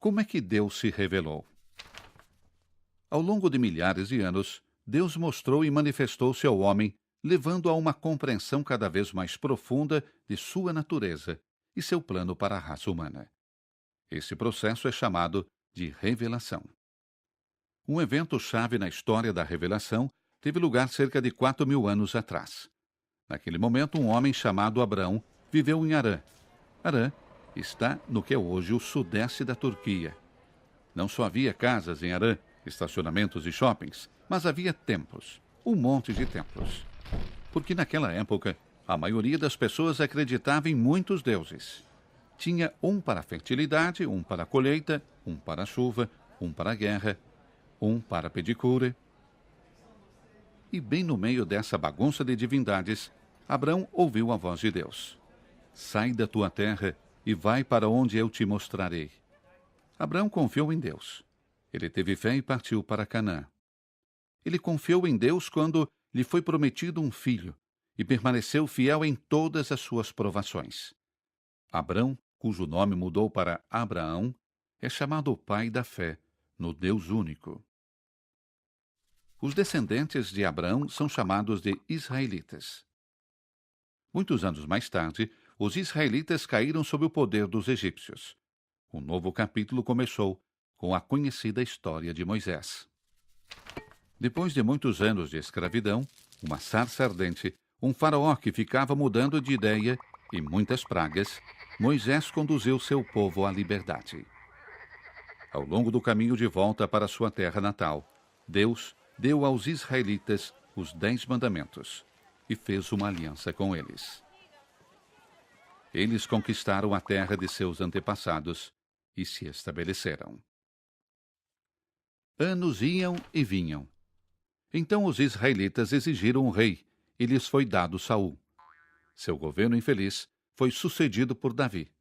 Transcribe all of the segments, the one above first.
Como é que Deus se revelou? Ao longo de milhares de anos, Deus mostrou e manifestou-se ao homem, levando a uma compreensão cada vez mais profunda de sua natureza e seu plano para a raça humana. Esse processo é chamado de revelação. Um evento-chave na história da revelação teve lugar cerca de 4.000 anos atrás. Naquele momento, um homem chamado Abrão viveu em Harã. Harã está no que é hoje o sudeste da Turquia. Não só havia casas em Harã, estacionamentos e shoppings, mas havia templos, um monte de templos. Porque naquela época, a maioria das pessoas acreditava em muitos deuses. Tinha um para a fertilidade, um para a colheita, um para a chuva, um para a guerra, um para a pedicure. E bem no meio dessa bagunça de divindades, Abrão ouviu a voz de Deus. Sai da tua terra e vai para onde eu te mostrarei. Abrão confiou em Deus. Ele teve fé e partiu para Canaã. Ele confiou em Deus quando lhe foi prometido um filho e permaneceu fiel em todas as suas provações. Abrão, cujo nome mudou para Abraão, é chamado o pai da fé no Deus único. Os descendentes de Abrão são chamados de israelitas. Muitos anos mais tarde, os israelitas caíram sob o poder dos egípcios. Um novo capítulo começou com a conhecida história de Moisés. Depois de muitos anos de escravidão, uma sarça ardente, um faraó que ficava mudando de ideia e muitas pragas, Moisés conduziu seu povo à liberdade. Ao longo do caminho de volta para sua terra natal, Deus deu aos israelitas os 10 mandamentos e fez uma aliança com eles. Eles conquistaram a terra de seus antepassados e se estabeleceram. Anos iam e vinham. Então os israelitas exigiram um rei, e lhes foi dado Saul. Seu governo infeliz foi sucedido por Davi.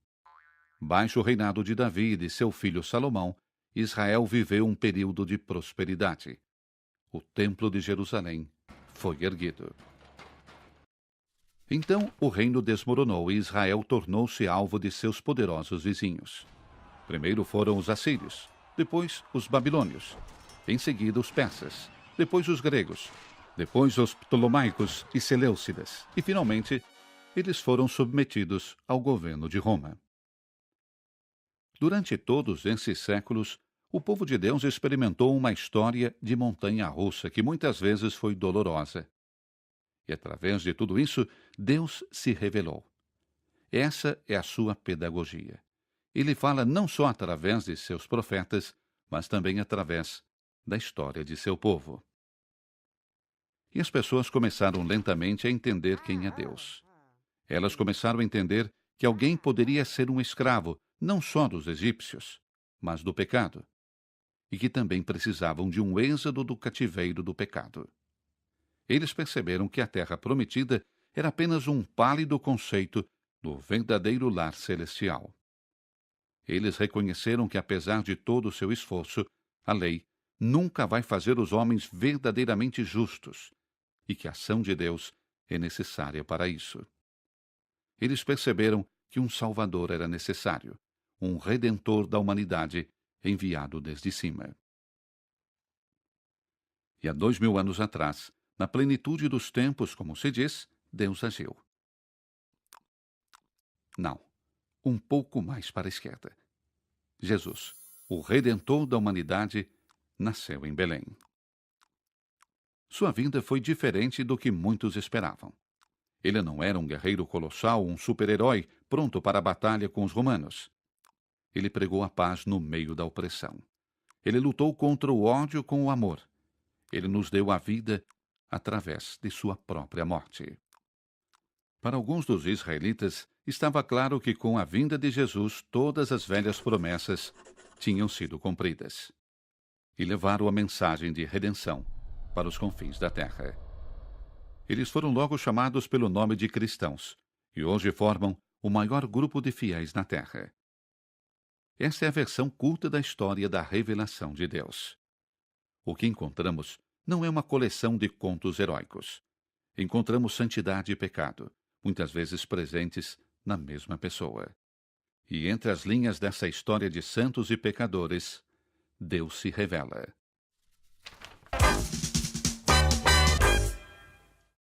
Baixo o reinado de Davi e de seu filho Salomão, Israel viveu um período de prosperidade. O templo de Jerusalém foi erguido. Então o reino desmoronou e Israel tornou-se alvo de seus poderosos vizinhos. Primeiro foram os assírios, depois os babilônios, em seguida os persas, depois os gregos, depois os ptolomaicos e seleucidas, e finalmente eles foram submetidos ao governo de Roma. Durante todos esses séculos, o povo de Deus experimentou uma história de montanha-russa que muitas vezes foi dolorosa. E através de tudo isso, Deus se revelou. Essa é a sua pedagogia. Ele fala não só através de seus profetas, mas também através da história de seu povo. E as pessoas começaram lentamente a entender quem é Deus. Elas começaram a entender que alguém poderia ser um escravo, não só dos egípcios, mas do pecado, e que também precisavam de um êxodo do cativeiro do pecado. Eles perceberam que a terra prometida era apenas um pálido conceito do verdadeiro lar celestial. Eles reconheceram que, apesar de todo o seu esforço, a lei nunca vai fazer os homens verdadeiramente justos e que a ação de Deus é necessária para isso. Eles perceberam que um Salvador era necessário, um Redentor da humanidade enviado desde cima. E há 2.000 anos atrás, na plenitude dos tempos, como se diz, Deus agiu. Não, um pouco mais para a esquerda. Jesus, o Redentor da humanidade, nasceu em Belém. Sua vinda foi diferente do que muitos esperavam. Ele não era um guerreiro colossal, um super-herói pronto para a batalha com os romanos. Ele pregou a paz no meio da opressão. Ele lutou contra o ódio com o amor. Ele nos deu a vida através de sua própria morte. Para alguns dos israelitas, estava claro que com a vinda de Jesus todas as velhas promessas tinham sido cumpridas. E levaram a mensagem de redenção para os confins da terra. Eles foram logo chamados pelo nome de cristãos, e hoje formam o maior grupo de fiéis na terra. Esta é a versão curta da história da revelação de Deus. O que encontramos não é uma coleção de contos heróicos. Encontramos santidade e pecado, muitas vezes presentes na mesma pessoa. E entre as linhas dessa história de santos e pecadores, Deus se revela.